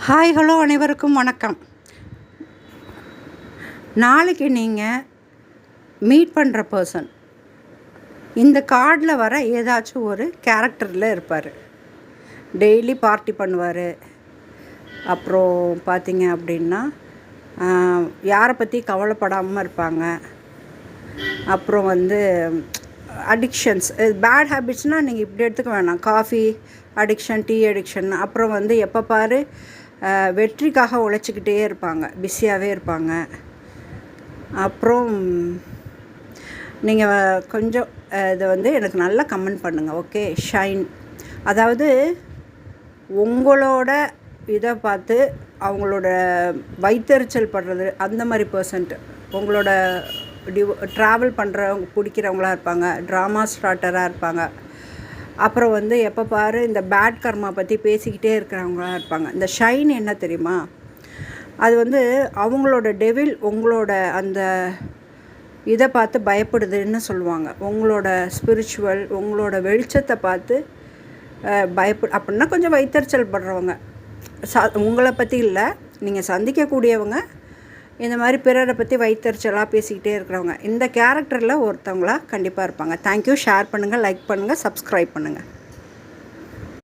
Hi hello அனைவருக்கும் வணக்கம். நாளைக்கு நீங்கள் மீட் பண்ணுற பர்சன் இந்த கார்டில் வர ஏதாச்சும் ஒரு கேரக்டரில் இருப்பார். டெய்லி பார்ட்டி பண்ணுவார். அப்புறம் பார்த்தீங்க அப்படின்னா யாரை பற்றி கவலைப்படாமல் இருப்பாங்க. அப்புறம் அடிக்ஷன்ஸ், பேட் ஹேபிட்ஸ்னால் நீங்கள் இப்படி எடுத்துக்க வேணாம். Coffee addiction, tea addiction. அப்புறம் எப்போ பாரு வெற்றிக்காக உழைச்சிக்கிட்டே இருப்பாங்க, பிஸியாகவே இருப்பாங்க. அப்புறம் நீங்கள் கொஞ்சம் இதை எனக்கு நல்லா கமெண்ட் பண்ணுங்கள். ஓகே, ஷைன், அதாவது உங்களோட இதை பார்த்து அவங்களோட வயிற்றெரிச்சல் படுறது அந்த மாதிரி பர்சன்ட். உங்களோட ட்ராவல் பண்ணுறவங்க பிடிக்கிறவங்களா இருப்பாங்க, ட்ராமா ஸ்டார்டராக இருப்பாங்க. அப்புறம் எப்போ பாரு இந்த பேட் கர்மா பற்றி பேசிக்கிட்டே இருக்கிறவங்களா இருப்பாங்க. இந்த ஷைன் என்ன தெரியுமா, அது அவங்களோட டெவில் உங்களோட அந்த இதை பார்த்து பயப்படுதுன்னு சொல்லுவாங்க. உங்களோட ஸ்பிரிச்சுவல், உங்களோட வெளிச்சத்தை பார்த்து அப்படின்னா கொஞ்சம் வயிற்றெரிச்சல் படுறவங்க. உங்களை பற்றி இல்லை, நீங்கள் சந்திக்கக்கூடியவங்க இந்த மாதிரி பிறரை பற்றி வயிற்றெரிச்சலாக பேசிக்கிட்டே இருக்கிறவங்க இந்த கேரக்டரில் ஒருத்தவங்களா கண்டிப்பாக இருப்பாங்க. தேங்க்யூ. ஷேர் பண்ணுங்கள், லைக் பண்ணுங்கள், சப்ஸ்கிரைப் பண்ணுங்கள்.